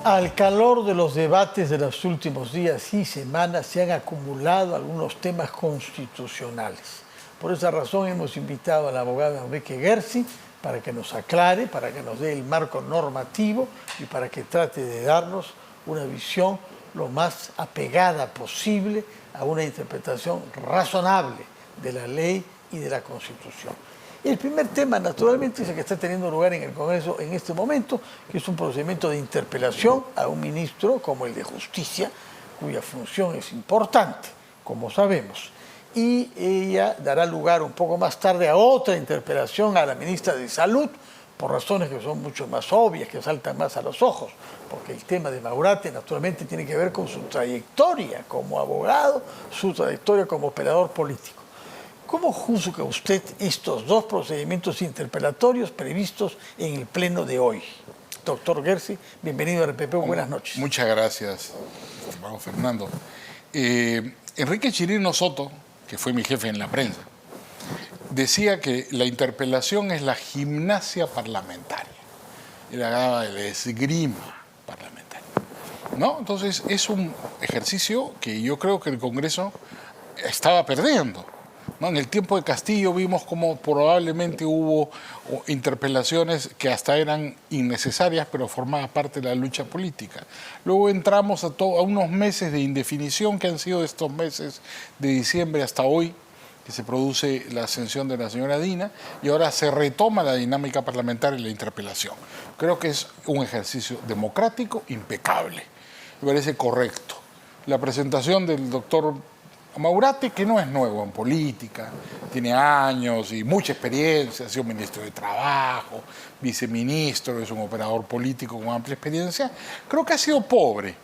Al calor de los debates de los últimos días y semanas se han acumulado algunos temas constitucionales. Por esa razón hemos invitado al abogado Enrique Gersi para que nos aclare, para que nos dé el marco normativo y para que trate de darnos una visión lo más apegada posible a una interpretación razonable de la ley y de la Constitución. El primer tema, naturalmente, es el que está teniendo lugar en el Congreso en este momento, que es un procedimiento de interpelación a un ministro como el de Justicia, cuya función es importante, como sabemos. Y ella dará lugar un poco más tarde a otra interpelación a la ministra de Salud, por razones que son mucho más obvias, que saltan más a los ojos, porque el tema de Maurate naturalmente tiene que ver con su trayectoria como abogado, su trayectoria como operador político. ¿Cómo juzga usted estos dos procedimientos interpelatorios previstos en el pleno de hoy? Doctor Gersi, bienvenido a RPP, buenas noches. Muchas gracias, estimado Fernando. Enrique Chirino Soto, que fue mi jefe en la prensa, decía que la interpelación es la gimnasia parlamentaria. Él hablaba del esgrima parlamentario, ¿no? Entonces es un ejercicio que yo creo que el Congreso estaba perdiendo, ¿no? En el tiempo de Castillo vimos cómo probablemente hubo interpelaciones que hasta eran innecesarias, pero formaban parte de la lucha política. Luego entramos a unos meses de indefinición que han sido estos meses de diciembre hasta hoy, que se produce la ascensión de la señora Dina, y ahora se retoma la dinámica parlamentaria y la interpelación. Creo que es un ejercicio democrático impecable. Me parece correcto. La presentación del doctor Maurate, que no es nuevo en política, tiene años y mucha experiencia, ha sido ministro de Trabajo, viceministro, es un operador político con amplia experiencia, creo que ha sido pobre.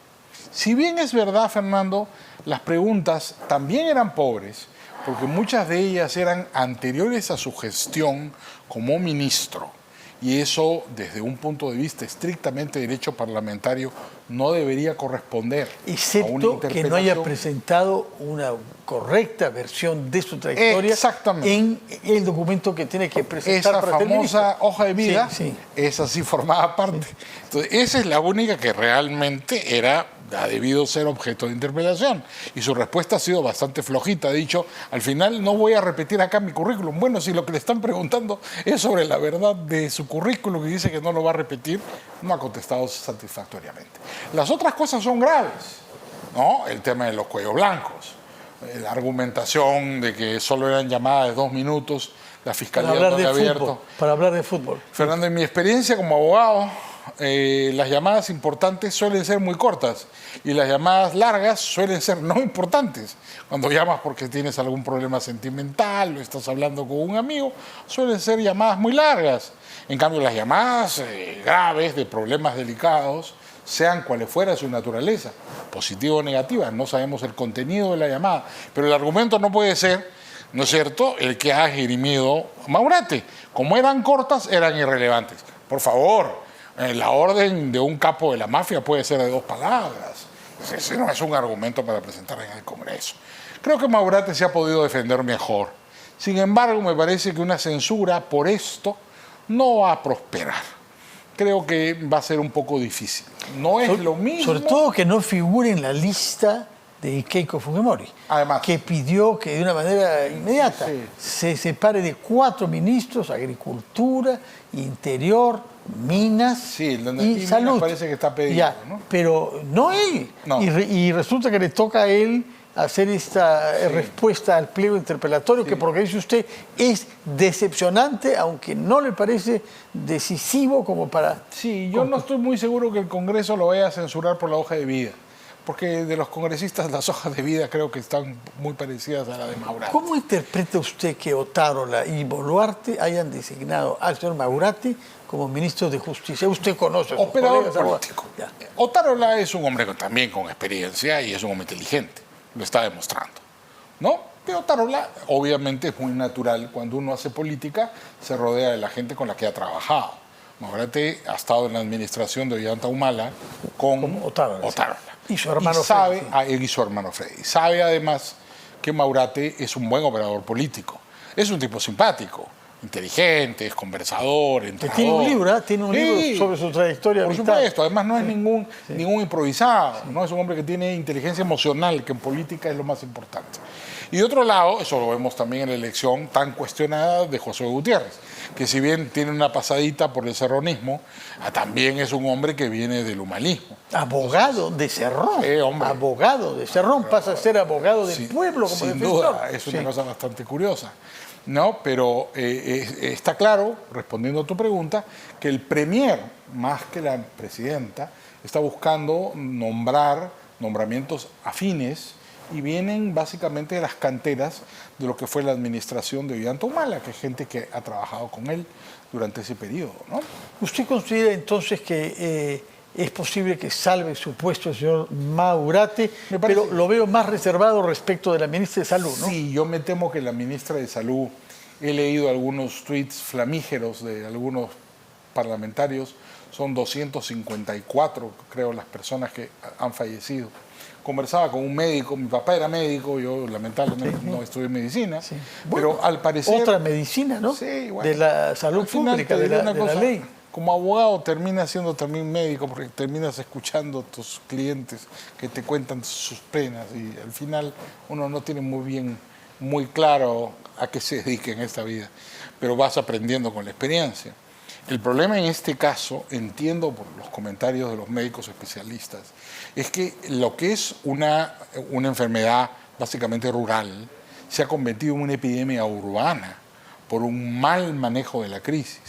Si bien es verdad, Fernando, las preguntas también eran pobres, porque muchas de ellas eran anteriores a su gestión como ministro. Y eso, desde un punto de vista estrictamente de derecho parlamentario, no debería corresponder a una excepto que no haya presentado una correcta versión de su trayectoria en el documento que tiene que presentar. Esa famosa hoja de vida, sí. Esa sí formaba parte. Entonces, esa es la única que realmente ha debido ser objeto de interpelación. Y su respuesta ha sido bastante flojita. Ha dicho, al final no voy a repetir acá mi currículum. Bueno, si lo que le están preguntando es sobre la verdad de su currículum y dice que no lo va a repetir, no ha contestado satisfactoriamente. Las otras cosas son graves, ¿no? El tema de los cuellos blancos, la argumentación de que solo eran llamadas de 2 minutos, la fiscalía no había abierto. Para hablar de fútbol. Fernando, en mi experiencia como abogado, las llamadas importantes suelen ser muy cortas y las llamadas largas suelen ser no importantes. Cuando llamas porque tienes algún problema sentimental o estás hablando con un amigo, suelen ser llamadas muy largas. En cambio, las llamadas graves de problemas delicados, sean cuales fuera su naturaleza, positiva o negativa, no sabemos el contenido de la llamada, pero el argumento no puede ser, ¿no es cierto?, el que ha esgrimido Maurate. Como eran cortas, eran irrelevantes. Por favor, la orden de un capo de la mafia puede ser de 2 palabras. Ese no es un argumento para presentar en el Congreso. Creo que Maurate se ha podido defender mejor. Sin embargo, me parece que una censura por esto no va a prosperar. Creo que va a ser un poco difícil. No es lo mismo. Sobre todo que no figure en la lista de Keiko Fujimori, además, que pidió que de una manera inmediata se separe de 4 ministros, Agricultura, Interior, Minas y Salud. Minas parece que está pedido, ya, ¿no? Pero no él. No. Y resulta que le toca a él hacer esta respuesta al pliego interpelatorio, que por lo que dice usted es decepcionante, aunque no le parece decisivo como para... Sí, yo no estoy muy seguro que el Congreso lo vaya a censurar por la hoja de vida, porque de los congresistas las hojas de vida creo que están muy parecidas a la de Maurate. ¿Cómo interpreta usted que Otárola y Boluarte hayan designado al señor Maurate como ministro de Justicia? Usted conoce a sus operador colegas, político. Otárola es un hombre también con experiencia y es un hombre inteligente. Lo está demostrando, ¿no? Pero Otárola, obviamente, es muy natural. Cuando uno hace política, se rodea de la gente con la que ha trabajado. Maurate ha estado en la administración de Ollanta Humala con Otárola. Y su hermano Freddy. Y su hermano Freddy. Sabe, además, que Maurate es un buen operador político. Es un tipo simpático. inteligente, es conversador, Que entrenador. tiene un libro, ¿eh? Tiene un libro sobre su trayectoria Por vital. supuesto, además no es ningún improvisado, ¿no? Es un hombre que tiene inteligencia emocional, que en política es lo más importante. Y de otro lado, eso lo vemos también en la elección tan cuestionada de José Gutiérrez, que si bien tiene una pasadita por el serronismo, también es un hombre que viene del humanismo. Abogado de Cerrón. Hombre. Abogado de Cerrón, pasa a ser abogado del pueblo como sin defensor. duda, es una cosa bastante curiosa. ¿No? Pero está claro, respondiendo a tu pregunta, que el premier, más que la presidenta, está buscando nombramientos afines y vienen básicamente de las canteras de lo que fue la administración de Ollanta Humala, que es gente que ha trabajado con él durante ese periodo, ¿no? ¿Usted considera entonces que es posible que salve su puesto el señor Maurate, pero lo veo más reservado respecto de la ministra de Salud, ¿no? Sí, yo me temo que la ministra de Salud, he leído algunos tweets flamígeros de algunos parlamentarios, son 254, creo, las personas que han fallecido. Conversaba con un médico, mi papá era médico, yo lamentablemente no estudié medicina, Bueno, pero al parecer... Otra medicina, ¿no? Sí, bueno, de la salud pública, de la ley. Como abogado terminas siendo también médico porque terminas escuchando a tus clientes que te cuentan sus penas y al final uno no tiene muy claro a qué se dedica en esta vida, pero vas aprendiendo con la experiencia. El problema en este caso, entiendo por los comentarios de los médicos especialistas, es que lo que es una enfermedad básicamente rural se ha convertido en una epidemia urbana por un mal manejo de la crisis.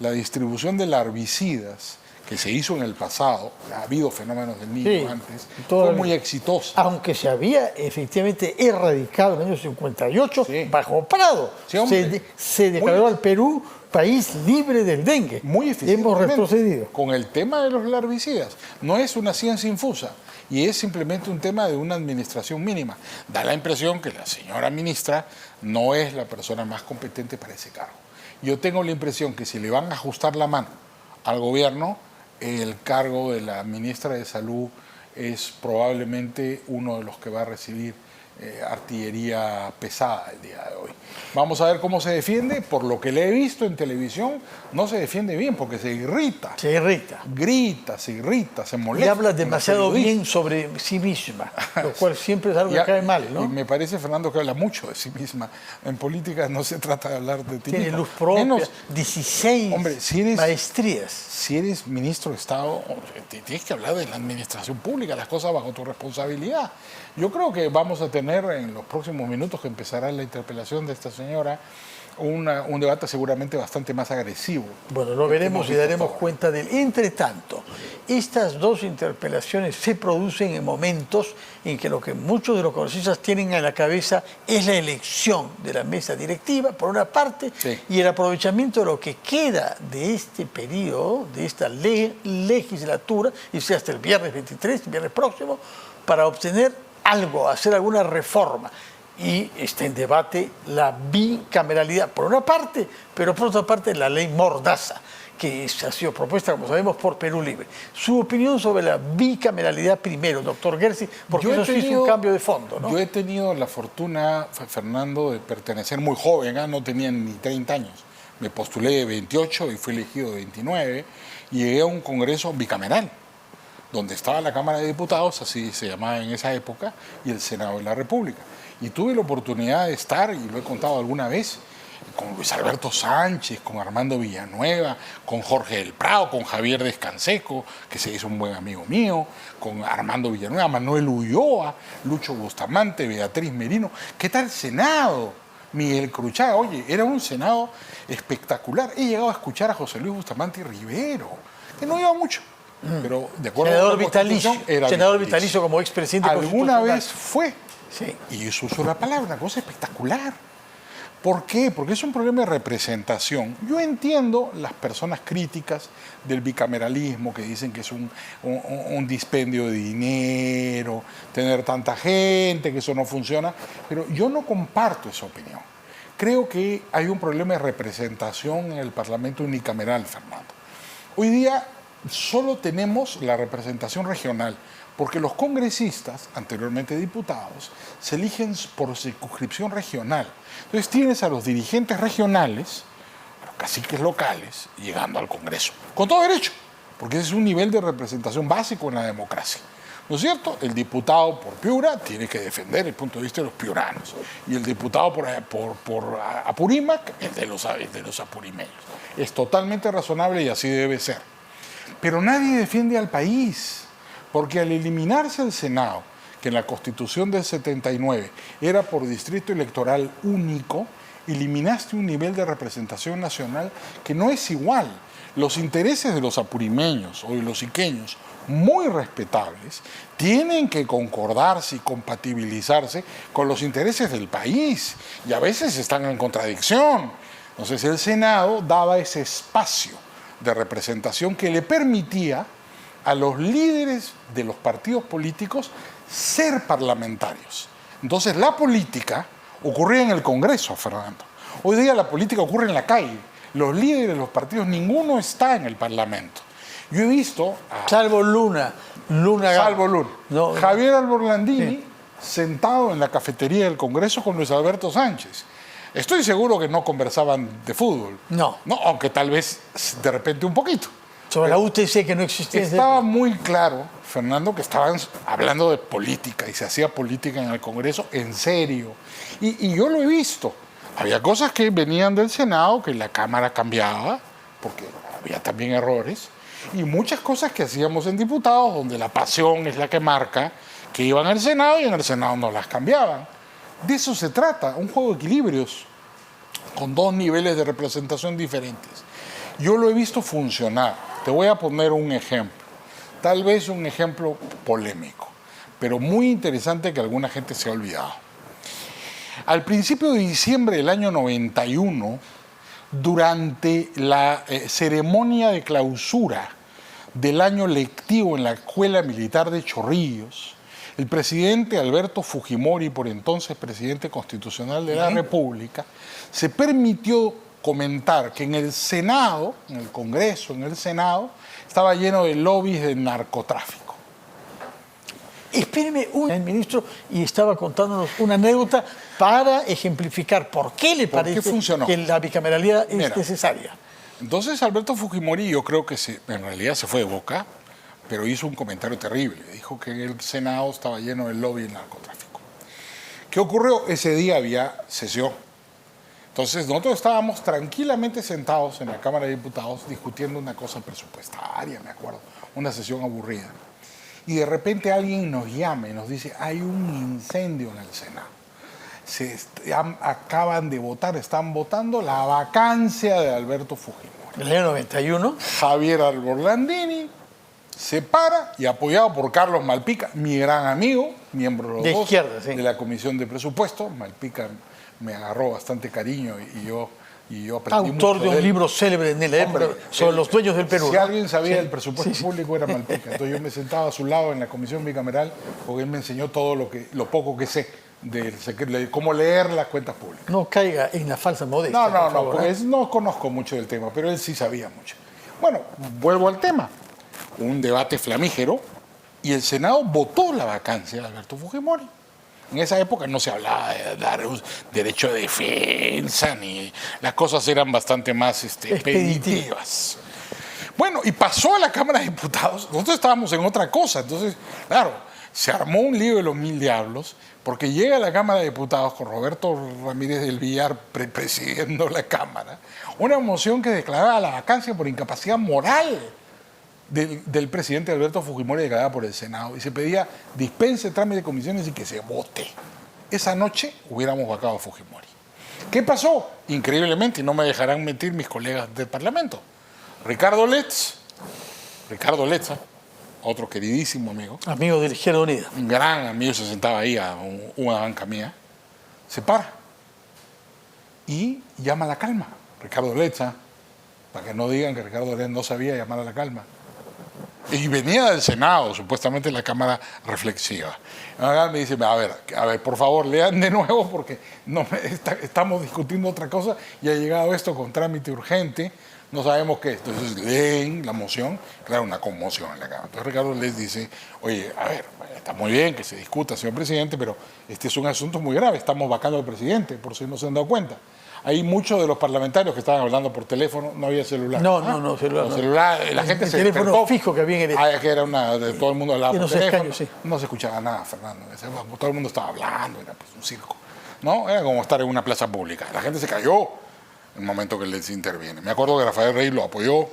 La distribución de larvicidas que se hizo en el pasado, ha habido fenómenos del niño antes, fue muy exitosa. Aunque se había efectivamente erradicado en el año 58 bajo Prado. Se declaró al Perú país libre del dengue. Muy eficientemente. Hemos retrocedido. Con el tema de los larvicidas. No es una ciencia infusa y es simplemente un tema de una administración mínima. Da la impresión que la señora ministra no es la persona más competente para ese cargo. Yo tengo la impresión que si le van a ajustar la mano al gobierno, el cargo de la ministra de Salud es probablemente uno de los que va a recibir artillería pesada el día de hoy. Vamos a ver cómo se defiende. Por lo que le he visto en televisión, no se defiende bien porque se irrita. Se irrita. Grita, se irrita, se molesta. Y habla demasiado bien sobre sí misma, lo cual siempre es algo que cae mal, ¿no? Y me parece, Fernando, que habla mucho de sí misma. En política no se trata de hablar de ti misma. Tiene luz propia, 16 maestrías. Si eres ministro de Estado, tienes que hablar de la administración pública, las cosas bajo tu responsabilidad. Yo creo que vamos a tener en los próximos minutos que empezará la interpelación de esta señora un debate seguramente bastante más agresivo. Bueno, lo veremos y daremos cuenta de él. Entre tanto, estas dos interpelaciones se producen en momentos en que lo que muchos de los congresistas tienen en la cabeza es la elección de la mesa directiva, por una parte, y el aprovechamiento de lo que queda de este periodo, de esta legislatura, y sea hasta el viernes 23, el viernes próximo, para obtener algo, hacer alguna reforma. Y está en debate la bicameralidad, por una parte, pero por otra parte la ley Mordaza, que ha sido propuesta, como sabemos, por Perú Libre. Su opinión sobre la bicameralidad primero, doctor Gersi, porque eso sí es un cambio de fondo, ¿no? Yo he tenido la fortuna, Fernando, de pertenecer muy joven, no tenía ni 30 años. Me postulé de 28 y fui elegido de 29 y llegué a un congreso bicameral, donde estaba la Cámara de Diputados, así se llamaba en esa época, y el Senado de la República. Y tuve la oportunidad de estar, y lo he contado alguna vez, con Luis Alberto Sánchez, con Armando Villanueva, con Jorge del Prado, con Javier Descanseco, que se hizo un buen amigo mío, con Armando Villanueva, Manuel Ulloa, Lucho Bustamante, Beatriz Merino. ¿Qué tal Senado? Miguel Cruchaga, oye, era un Senado espectacular. He llegado a escuchar a José Luis Bustamante y Rivero, que no iba mucho. Pero de acuerdo senador vitalicio, senador vitalicio como expresidente. Alguna vez fue. Sí. Y eso usó la palabra, una cosa espectacular. ¿Por qué? Porque es un problema de representación. Yo entiendo las personas críticas del bicameralismo que dicen que es un dispendio de dinero, tener tanta gente, que eso no funciona, pero yo no comparto esa opinión. Creo que hay un problema de representación en el Parlamento unicameral, Fernando. Hoy día solo tenemos la representación regional, porque los congresistas, anteriormente diputados, se eligen por circunscripción regional. Entonces tienes a los dirigentes regionales caciques locales llegando al Congreso. Con todo derecho, porque ese es un nivel de representación básico en la democracia. ¿No es cierto? El diputado por Piura tiene que defender el punto de vista de los piuranos. Y el diputado por Apurímac, el de los apurimeños. Es totalmente razonable y así debe ser. Pero nadie defiende al país, porque al eliminarse el Senado, que en la Constitución del 79 era por distrito electoral único, eliminaste un nivel de representación nacional que no es igual. Los intereses de los apurimeños o de los iqueños, muy respetables, tienen que concordarse y compatibilizarse con los intereses del país y a veces están en contradicción. Entonces el Senado daba ese espacio de representación que le permitía a los líderes de los partidos políticos ser parlamentarios. Entonces la política ocurría en el Congreso, Fernando. Hoy día la política ocurre en la calle. Los líderes de los partidos, ninguno está en el Parlamento. Yo he visto... Salvo Luna. Salvo Luna. No, Javier Alborlandini sentado en la cafetería del Congreso con Luis Alberto Sánchez. Estoy seguro que no conversaban de fútbol. No. Aunque tal vez de repente un poquito. Sobre la UTC que no existía. Estaba muy claro, Fernando, que estaban hablando de política y se hacía política en el Congreso en serio. Y yo lo he visto. Había cosas que venían del Senado, que la Cámara cambiaba, porque había también errores, y muchas cosas que hacíamos en diputados, donde la pasión es la que marca, que iban al Senado y en el Senado no las cambiaban. De eso se trata, un juego de equilibrios, con dos niveles de representación diferentes. Yo lo he visto funcionar. Te voy a poner un ejemplo, tal vez un ejemplo polémico, pero muy interesante que alguna gente se ha olvidado. Al principio de diciembre del año 91, durante la ceremonia de clausura del año lectivo en la Escuela Militar de Chorrillos, el presidente Alberto Fujimori, por entonces presidente constitucional de la República, se permitió comentar que en el Senado, en el Congreso, en el Senado, estaba lleno de lobbies de narcotráfico. Espéreme, el ministro, y estaba contándonos una anécdota para ejemplificar por qué le parece que la bicameralidad es necesaria. Entonces Alberto Fujimori, yo creo que en realidad se fue de boca, pero hizo un comentario terrible. Dijo que el Senado estaba lleno de lobby del narcotráfico. ¿Qué ocurrió? Ese día había sesión. Entonces nosotros estábamos tranquilamente sentados en la Cámara de Diputados discutiendo una cosa presupuestaria, me acuerdo, una sesión aburrida. Y de repente alguien nos llama y nos dice, hay un incendio en el Senado. Acaban de votar, están votando la vacancia de Alberto Fujimori. En el año 91. Javier Alborlandini se para y apoyado por Carlos Malpica, mi gran amigo, miembro de izquierda, sí, de la Comisión de Presupuesto. Malpica me agarró bastante cariño y yo aprendí autor mucho de un libro célebre en la época sobre los dueños del Perú. Si alguien sabía del presupuesto público era Malpica. Entonces yo me sentaba a su lado en la comisión bicameral porque él me enseñó todo lo poco que sé de cómo leer las cuentas públicas. No caiga en la falsa modestia. No, porque no conozco mucho del tema, pero él sí sabía mucho. Bueno, vuelvo al tema. Un debate flamígero y el Senado votó la vacancia de Alberto Fujimori. En esa época no se hablaba de dar un derecho de defensa, ni las cosas eran bastante más expeditivas. Bueno, y pasó a la Cámara de Diputados, nosotros estábamos en otra cosa, entonces, claro, se armó un lío de los mil diablos, porque llega a la Cámara de Diputados con Roberto Ramírez del Villar presidiendo la Cámara, una moción que declaraba la vacancia por incapacidad moral del presidente Alberto Fujimori declarada por el Senado y se pedía dispense, trámite de comisiones y que se vote. Esa noche hubiéramos vacado a Fujimori. ¿Qué pasó? Increíblemente, y no me dejarán mentir mis colegas del Parlamento. Ricardo Letts, otro queridísimo amigo. Amigo de la Izquierda Unida. Un gran amigo, se sentaba ahí a una banca mía. Se para y llama a la calma. Ricardo Letts, para que no digan que Ricardo Letts no sabía llamar a la calma. Y venía del Senado, supuestamente la Cámara Reflexiva. Me dice, a ver, por favor, lean de nuevo porque estamos discutiendo otra cosa y ha llegado esto con trámite urgente, no sabemos qué es. Entonces leen la moción, claro, una conmoción en la Cámara. Entonces Ricardo les dice, oye, a ver, está muy bien que se discuta, señor presidente, pero este es un asunto muy grave, estamos vacando al presidente, por si no se han dado cuenta. Ahí muchos de los parlamentarios que estaban hablando por teléfono, no había celular. No, celular. Los celulares, la gente el se teléfono despertó. fijo que había en el... Que era todo el mundo hablaba Y por no se teléfono. escaños, sí. No se escuchaba nada, Fernando. Todo el mundo estaba hablando, era pues un circo. ¿No? Era como estar en una plaza pública. La gente se cayó en el momento que les interviene. Me acuerdo que Rafael Rey lo apoyó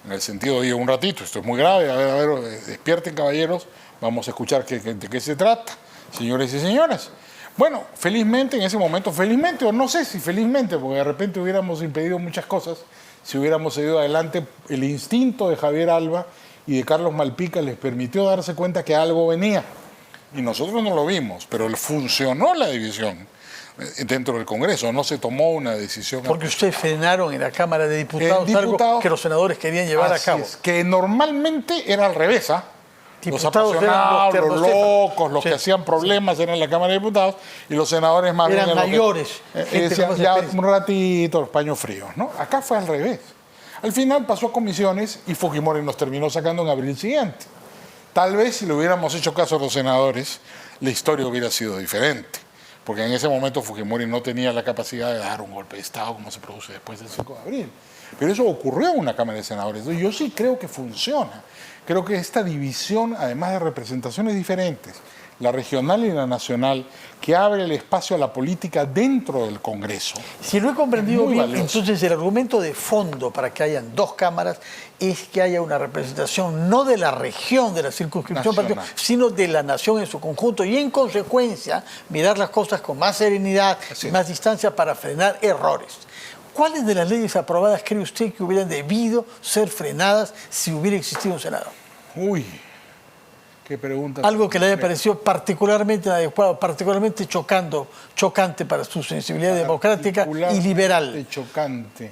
en el sentido de, un ratito, esto es muy grave, a ver, despierten caballeros, vamos a escuchar de qué se trata, señores y señoras. Bueno, felizmente en ese momento, felizmente o no sé si felizmente, porque de repente hubiéramos impedido muchas cosas, si hubiéramos seguido adelante, el instinto de Javier Alba y de Carlos Malpica les permitió darse cuenta que algo venía. Y nosotros no lo vimos, pero funcionó la división dentro del Congreso, no se tomó una decisión. Porque ustedes frenaron en la Cámara de Diputados, algo que los senadores querían llevar a cabo. Que normalmente era al revés, ¿ah? Los apasionados, los locos, los que hacían problemas eran en la Cámara de Diputados y los senadores más bien eran mayores. Decían, ya un ratito, los paños fríos, ¿no? Acá fue al revés. Al final pasó a comisiones y Fujimori nos terminó sacando en abril siguiente. Tal vez si le hubiéramos hecho caso a los senadores, la historia hubiera sido diferente. Porque en ese momento Fujimori no tenía la capacidad de dar un golpe de Estado como se produce después del 5 de abril. Pero eso ocurrió en una Cámara de Senadores. Entonces, yo sí creo que funciona. Creo que esta división, además de representaciones diferentes, la regional y la nacional, que abre el espacio a la política dentro del Congreso. Si lo he comprendido bien, valioso. entonces el argumento de fondo para que hayan dos cámaras es que haya una representación no de la región, de la circunscripción, sino de la nación en su conjunto y en consecuencia mirar las cosas con más serenidad y más distancia para frenar errores. ¿Cuáles de las leyes aprobadas cree usted que hubieran debido ser frenadas si hubiera existido un Senado? Uy, qué pregunta. Algo que le haya parecido particularmente inadecuado, particularmente chocante para su sensibilidad democrática y liberal. Chocante.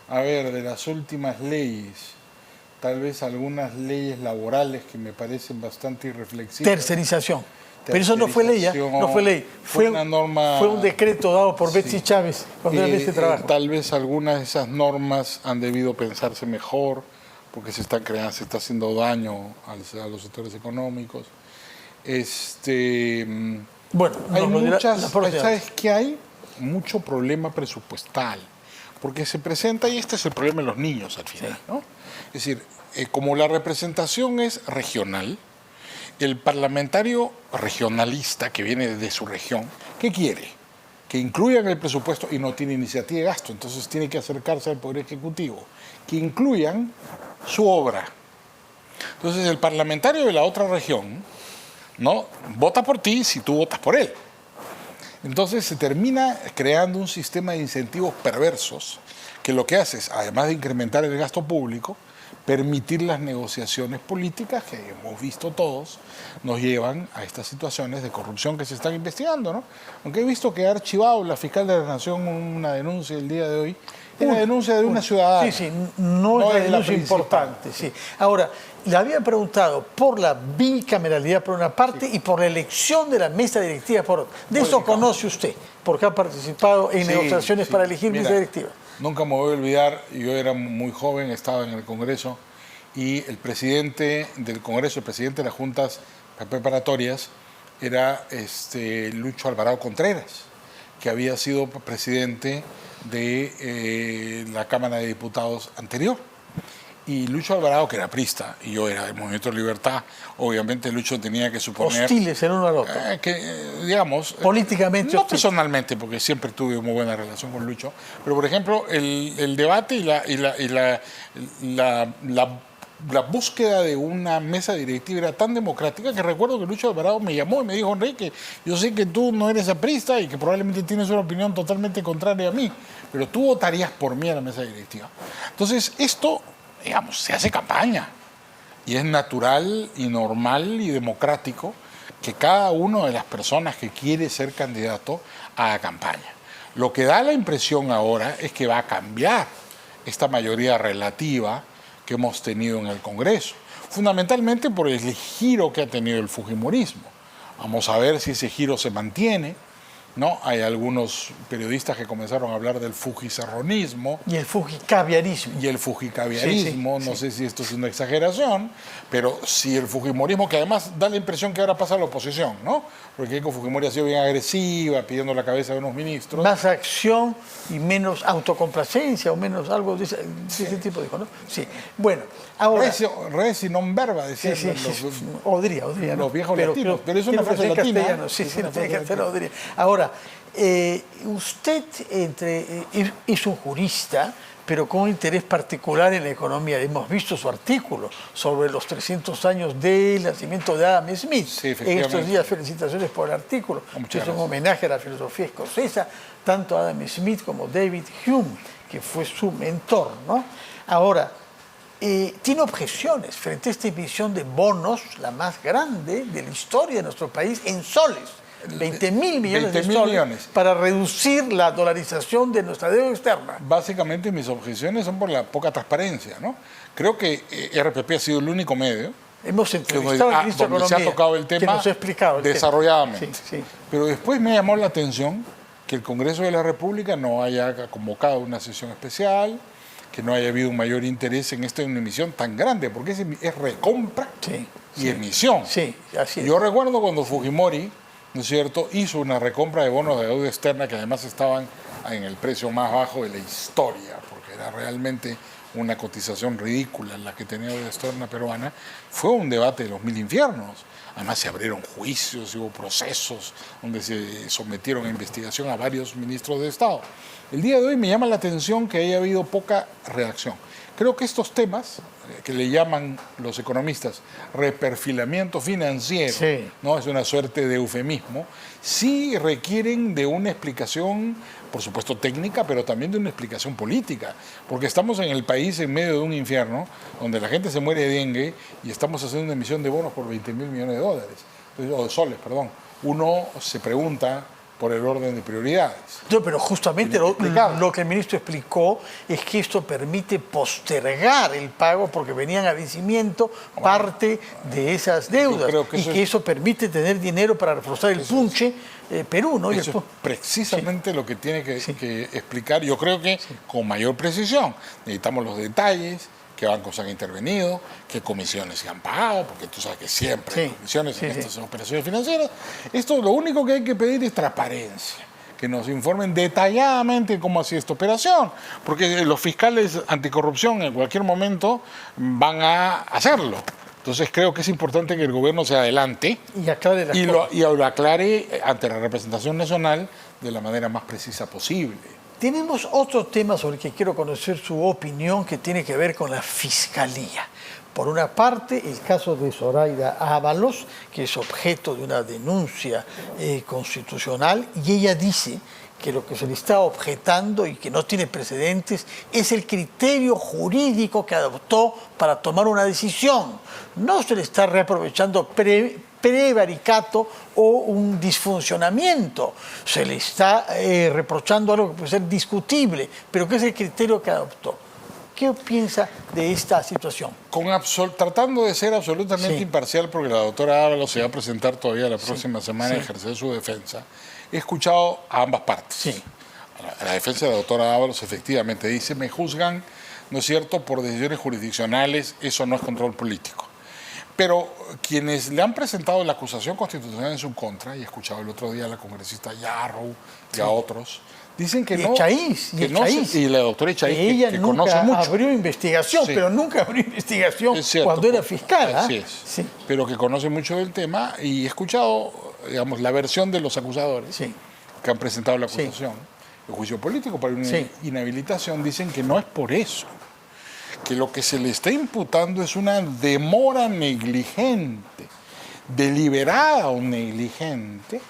A ver, de las últimas leyes, tal vez algunas leyes laborales que me parecen bastante irreflexivas. Tercerización. Pero eso no fue ley, no fue ley. Fue una norma. Fue un decreto dado por Betsy Chávez cuando era ministra de Trabajo. Tal vez algunas de esas normas han debido pensarse mejor porque se está haciendo daño a los sectores económicos. Bueno, hay ¿sabes qué hay? Mucho problema presupuestal, porque se presenta, y este es el problema de los niños al final, ¿no? Es decir, como la representación es regional, el parlamentario regionalista que viene de su región, ¿qué quiere? Que incluyan el presupuesto y no tiene iniciativa de gasto, entonces tiene que acercarse al Poder Ejecutivo, que incluyan su obra. Entonces el parlamentario de la otra región, ¿no?, vota por ti si tú votas por él. Entonces se termina creando un sistema de incentivos perversos que lo que hace es, además de incrementar el gasto público, permitir las negociaciones políticas que hemos visto todos nos llevan a estas situaciones de corrupción que se están investigando, ¿no? Aunque he visto que ha archivado la fiscal de la Nación una denuncia el día de hoy, una denuncia de una ciudadana. Sí, no es la denuncia importante. Sí. Ahora, le había preguntado por la bicameralidad por una parte y por la elección de la mesa directiva por otra. De eso conoce usted, porque ha participado en negociaciones para elegir mesa directiva. Nunca me voy a olvidar, yo era muy joven, estaba en el Congreso y el presidente del Congreso, el presidente de las juntas preparatorias era Lucho Alvarado Contreras, que había sido presidente de la Cámara de Diputados anterior. Y Lucho Alvarado, que era priista, y yo era del Movimiento de Libertad, obviamente Lucho tenía que suponer... Hostiles el uno al otro. Digamos... Políticamente no personalmente, porque siempre tuve muy buena relación con Lucho, pero por ejemplo, el debate y la búsqueda de una mesa directiva era tan democrática que recuerdo que Lucho Alvarado me llamó y me dijo: Enrique, yo sé que tú no eres aprista y que probablemente tienes una opinión totalmente contraria a mí, pero tú votarías por mí a la mesa directiva. Entonces, esto, digamos, se hace campaña y es natural y normal y democrático que cada una de las personas que quiere ser candidato haga campaña. Lo que da la impresión ahora es que va a cambiar esta mayoría relativa que hemos tenido en el Congreso, fundamentalmente por el giro que ha tenido el fujimorismo. Vamos a ver si ese giro se mantiene, ¿no? Hay algunos periodistas que comenzaron a hablar del fujicerronismo. Y el fujicaviarismo. Y el fujicaviarismo, sí, no sé si esto es una exageración, pero si el fujimorismo, que además da la impresión que ahora pasa a la oposición, ¿no? Porque Keiko Fujimori ha sido bien agresiva, pidiendo la cabeza de unos ministros. Más acción y menos autocomplacencia, o menos algo de ese tipo, dijo, ¿no? Sí. Bueno, ahora... Res y non verba, decían Odría, ¿no? Los viejos latinos, pero es una frase latina. Sí, no tiene que ser Odría. Ahora, usted es un jurista, pero con un interés particular en la economía. Hemos visto su artículo sobre los 300 años del nacimiento de Adam Smith. Sí, en estos días, felicitaciones por el artículo. Es un homenaje a la filosofía escocesa, tanto a Adam Smith como David Hume, que fue su mentor, ¿no? Ahora, tiene objeciones frente a esta emisión de bonos, la más grande de la historia de nuestro país, en soles. 20.000 millones de soles para reducir la dolarización de nuestra deuda externa. Básicamente mis objeciones son por la poca transparencia, ¿no? Creo que RPP ha sido el único medio hemos entrevistado al ministro de Economía, se ha tocado el tema que nos ha explicado desarrolladamente. Sí. Pero después me llamó la atención que el Congreso de la República no haya convocado una sesión especial, que no haya habido un mayor interés en esta emisión tan grande, porque es recompra y emisión. Sí, así es. Yo recuerdo cuando Fujimori, ¿no es cierto?, hizo una recompra de bonos de deuda externa que además estaban en el precio más bajo de la historia, porque era realmente una cotización ridícula la que tenía deuda externa peruana. Fue un debate de los mil infiernos. Además se abrieron juicios, hubo procesos donde se sometieron a investigación a varios ministros de Estado. El día de hoy me llama la atención que haya habido poca reacción. Creo que estos temas, que le llaman los economistas reperfilamiento financiero, ¿no? Es una suerte de eufemismo, sí requieren de una explicación, por supuesto técnica, pero también de una explicación política, porque estamos en el país en medio de un infierno, donde la gente se muere de dengue y estamos haciendo una emisión de bonos por 20.000 millones de dólares, o de soles, perdón. Uno se pregunta por el orden de prioridades. No, pero justamente lo que el ministro explicó es que esto permite postergar el pago porque venían a vencimiento parte de esas deudas que eso permite tener dinero para reforzar el punche Perú, ¿no? Eso es precisamente lo que tiene que explicar, yo creo que con mayor precisión. Necesitamos los detalles, qué bancos han intervenido, qué comisiones se han pagado, porque tú sabes que siempre hay comisiones en estas operaciones financieras. Esto lo único que hay que pedir es transparencia, que nos informen detalladamente cómo ha sido esta operación, porque los fiscales anticorrupción en cualquier momento van a hacerlo. Entonces creo que es importante que el gobierno se adelante y aclare lo aclare ante la representación nacional de la manera más precisa posible. Tenemos otro tema sobre el que quiero conocer su opinión, que tiene que ver con la Fiscalía. Por una parte, el caso de Zoraida Ábalos, que es objeto de una denuncia constitucional, y ella dice que lo que se le está objetando y que no tiene precedentes es el criterio jurídico que adoptó para tomar una decisión. No se le está reaprovechando prevaricato o un disfuncionamiento. Se le está reprochando algo que puede ser discutible, pero que es el criterio que adoptó. ¿Qué piensa de esta situación? Tratando de ser absolutamente imparcial, porque la doctora Ábalos se va a presentar todavía la próxima semana a ejercer su defensa, he escuchado a ambas partes. La defensa de la doctora Ábalos efectivamente dice, me juzgan, ¿no es cierto?, por decisiones jurisdiccionales, eso no es control político. Pero quienes le han presentado la acusación constitucional en su contra, y he escuchado el otro día a la congresista Yarrow y a otros, dicen que no. Y la doctora Echaíz, ella que nunca conoce mucho. Abrió investigación, pero nunca abrió investigación cuando era fiscal. Así es. Pero que conoce mucho del tema, y he escuchado, digamos, la versión de los acusadores que han presentado la acusación. El juicio político para una inhabilitación, dicen que no es por eso, que lo que se le está imputando es una demora negligente, deliberada o negligente,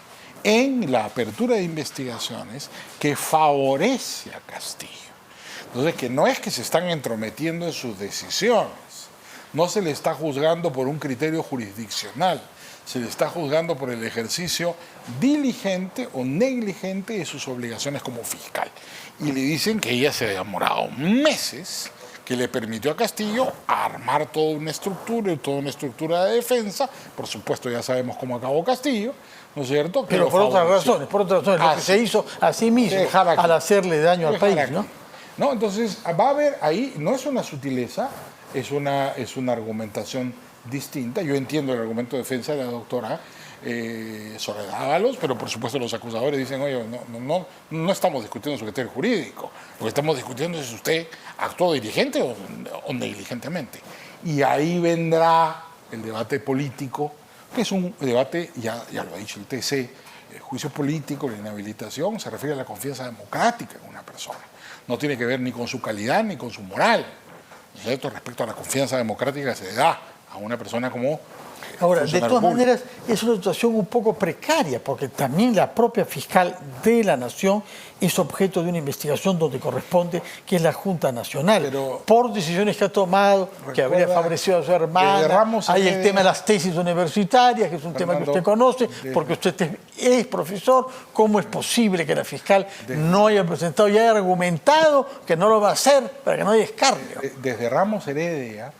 en la apertura de investigaciones que favorece a Castillo. Entonces, que no es que se están entrometiendo en sus decisiones, no se le está juzgando por un criterio jurisdiccional, se le está juzgando por el ejercicio diligente o negligente de sus obligaciones como fiscal. Y le dicen que ella se ha demorado meses, que le permitió a Castillo armar toda una estructura y toda una estructura de defensa. Por supuesto, ya sabemos cómo acabó Castillo, ¿no es cierto? Pero por otras razones, lo que se hizo a sí mismo al hacerle daño al país, ¿no? ¿No? Entonces, va a haber ahí, no es una sutileza, es una argumentación distinta. Yo entiendo el argumento de defensa de la doctora Soledad Ábalos, pero por supuesto los acusadores dicen, oye, no estamos discutiendo su criterio jurídico, lo que estamos discutiendo es si usted actuó diligente o negligentemente. Y ahí vendrá el debate político, que es un debate, ya lo ha dicho el TC, el juicio político, la inhabilitación, se refiere a la confianza democrática en una persona. No tiene que ver ni con su calidad ni con su moral, ¿cierto? Respecto a la confianza democrática que se le da a una persona como ahora, de todas maneras, es una situación un poco precaria, porque también la propia fiscal de la Nación es objeto de una investigación donde corresponde, que es la Junta Nacional. Pero, por decisiones que ha tomado, que habría favorecido a su hermana. Hay el tema de las tesis universitarias, que es un tema que usted conoce, porque usted es profesor. ¿Cómo es posible que la fiscal no haya presentado y haya argumentado que no lo va a hacer para que no haya escarnio? Desde Ramos Heredia,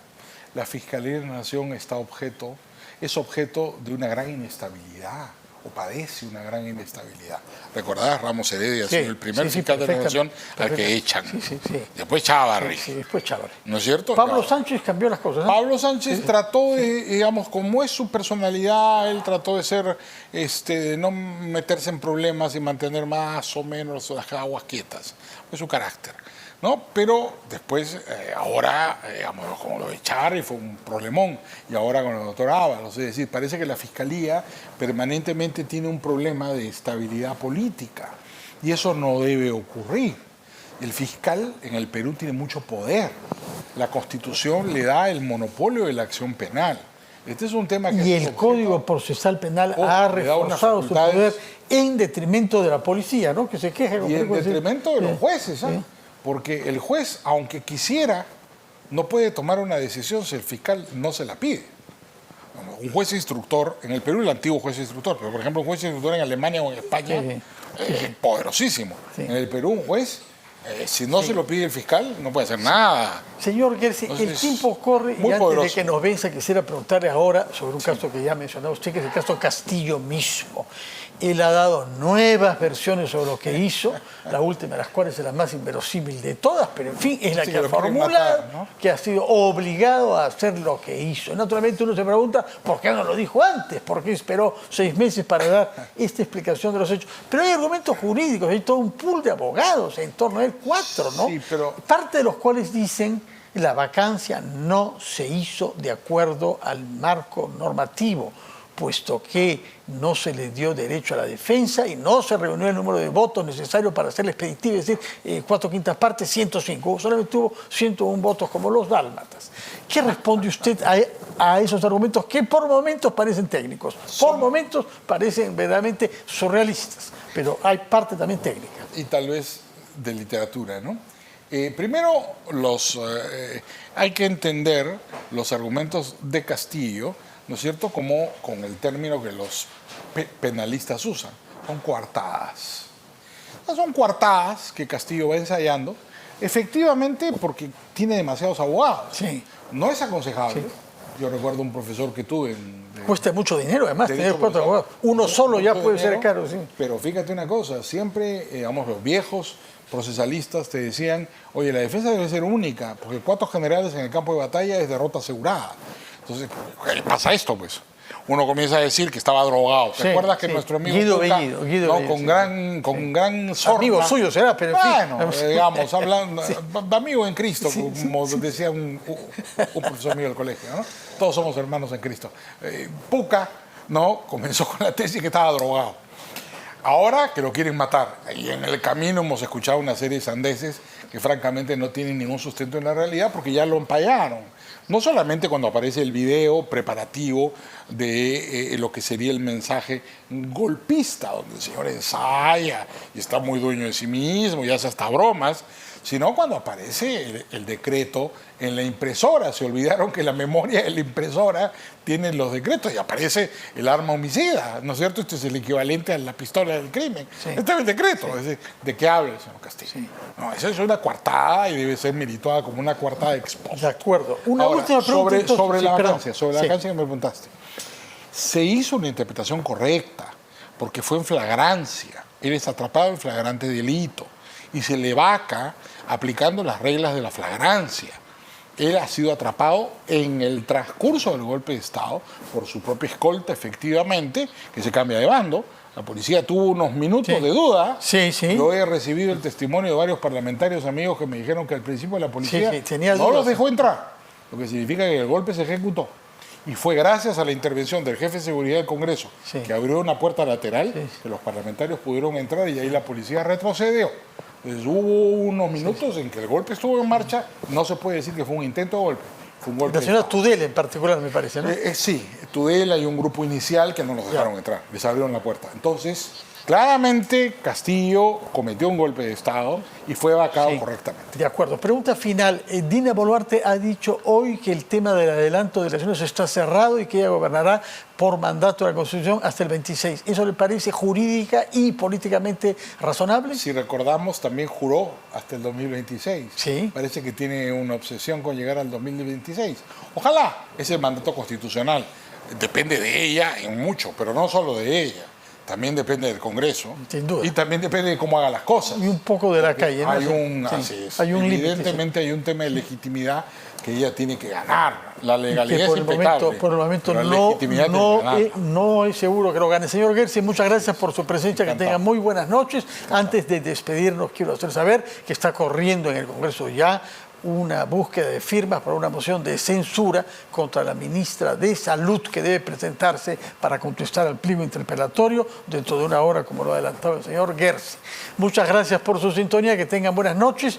la Fiscalía de la Nación es objeto de una gran inestabilidad, o padece una gran inestabilidad. ¿Recordás? Ramos Heredia, sí, el primer fiscal de la Nación al que echan. Sí. Después Chávarri. Sí, después Chávarri. ¿No es cierto? Pablo Sánchez cambió las cosas, ¿no? Pablo Sánchez trató de, digamos, como es su personalidad, él trató de ser, de no meterse en problemas y mantener más o menos las aguas quietas. Es su carácter, ¿no? Pero después, ahora, digamos, como lo de Chávarri fue un problemón, y ahora con el doctor Ábalos, es decir, parece que la Fiscalía permanentemente tiene un problema de estabilidad política, y eso no debe ocurrir. El fiscal en el Perú tiene mucho poder, la Constitución le da el monopolio de la acción penal. Este es un tema que... Y el Código Procesal Penal ha reforzado su poder en detrimento de la policía, ¿no? Que se queja. Y en detrimento de los jueces, ¿sabes? Sí. Porque el juez, aunque quisiera, no puede tomar una decisión si el fiscal no se la pide. Un juez instructor, en el Perú el antiguo juez instructor, pero por ejemplo un juez instructor en Alemania o en España, poderosísimo. Sí. En el Perú un juez, si no se lo pide el fiscal, no puede hacer nada. Señor Gersi, el tiempo corre y antes de que nos venza quisiera preguntarle ahora sobre un caso que ya mencionaba usted, que es el caso Castillo mismo. Él ha dado nuevas versiones sobre lo que hizo, la última de las cuales es la más inverosímil de todas, pero en fin, es la que ha formulado, ¿no? Que ha sido obligado a hacer lo que hizo. Naturalmente uno se pregunta, ¿por qué no lo dijo antes? ¿Por qué esperó 6 meses para dar esta explicación de los hechos? Pero hay argumentos jurídicos, hay todo un pool de abogados, en torno a él 4, ¿no? Sí, pero... parte de los cuales dicen la vacancia no se hizo de acuerdo al marco normativo, puesto que no se le dio derecho a la defensa y no se reunió el número de votos necesario para hacerle expeditivo, es decir, 4/5 partes, 105. Solamente tuvo 101 votos como los dálmatas. ¿Qué responde usted a esos argumentos que por momentos parecen técnicos, por momentos parecen verdaderamente surrealistas, pero hay parte también técnica? Y tal vez de literatura, ¿no? Primero, hay que entender los argumentos de Castillo, ¿no es cierto?, como con el término que los penalistas usan, son coartadas. Son coartadas que Castillo va ensayando, efectivamente porque tiene demasiados abogados. Sí. No es aconsejable. Sí. Yo recuerdo un profesor que tuve... Cuesta mucho dinero, además, tener 4 abogados. Uno solo ya puede ser caro, sí. Pero fíjate una cosa, siempre, digamos, los viejos procesalistas te decían, oye, la defensa debe ser única, porque 4 generales en el campo de batalla es derrota asegurada. Entonces, ¿qué pasa esto, pues? Uno comienza a decir que estaba drogado. ¿Te acuerdas que nuestro amigo Guido Puca, Bellido, con gran sorna? Amigo suyo será, pero en fin. Digamos, hablando, amigo en Cristo, como decía un profesor mío del colegio, ¿no? Todos somos hermanos en Cristo. Puca, ¿no? Comenzó con la tesis que estaba drogado. Ahora que lo quieren matar. Y en el camino hemos escuchado una serie de sandeces que francamente no tienen ningún sustento en la realidad porque ya lo empallaron. No solamente cuando aparece el video preparativo de lo que sería el mensaje golpista, donde el señor ensaya y está muy dueño de sí mismo y hace hasta bromas, sino cuando aparece el decreto en la impresora. Se olvidaron que la memoria de la impresora tiene los decretos y aparece el arma homicida, ¿no es cierto? Este es el equivalente a la pistola del crimen. Sí. Este es el decreto. Es decir, ¿de qué habla el señor Castillo? Sí. No, eso es una coartada y debe ser merituada como una coartada exposta. De acuerdo. Una Ahora, última pregunta. entonces. sobre Sí, la perdón. vacancia, sobre la Sí. vacancia que me preguntaste. Se hizo una interpretación correcta, porque fue en flagrancia. Él es atrapado en flagrante delito y se le vaca aplicando las reglas de la flagrancia. Él ha sido atrapado en el transcurso del golpe de Estado por su propia escolta, efectivamente, que se cambia de bando. La policía tuvo unos minutos Sí. de duda. Sí, sí. Yo he recibido el testimonio de varios parlamentarios amigos que me dijeron que al principio la policía Sí, sí, tenía no dudas. los dejó entrar, lo que significa que el golpe se ejecutó. Y fue gracias a la intervención del jefe de seguridad del Congreso, Sí. que abrió una puerta lateral, Sí. que los parlamentarios pudieron entrar y ahí la policía retrocedió. Entonces hubo unos minutos en que el golpe estuvo en marcha. No se puede decir que fue un intento de golpe, fue un golpe. La señora de Estado. Tudela en particular, me parece, ¿no? Sí, Tudela y un grupo inicial que no los dejaron entrar, les abrieron la puerta. Entonces, claramente Castillo cometió un golpe de Estado y fue vacado Sí. correctamente. De acuerdo. Pregunta final. Dina Boluarte ha dicho hoy que el tema del adelanto de elecciones está cerrado y que ella gobernará por mandato de la Constitución hasta el 26. ¿Eso le parece jurídica y políticamente razonable? Si recordamos, también juró hasta el 2026. Sí. Parece que tiene una obsesión con llegar al 2026. Ojalá, es el mandato constitucional. Depende de ella en mucho, pero no solo de ella. También depende del Congreso. Sin duda. Y también depende de cómo haga las cosas. Y un poco de la calle, ¿no? Hay Sí. así es. Hay un límite, sí. Evidentemente hay un tema de legitimidad que ella tiene que ganar. La legalidad Que es impecable. por el momento pero la legitimidad tiene que ganarla. no es seguro que lo gane. Señor Gersi, muchas gracias por su presencia, que tenga muy buenas noches. Antes de despedirnos, quiero hacer saber que está corriendo en el Congreso ya una búsqueda de firmas para una moción de censura contra la ministra de Salud que debe presentarse para contestar al pliego interpelatorio dentro de una hora, como lo ha adelantado el señor Gersi. Muchas gracias por su sintonía, que tengan buenas noches.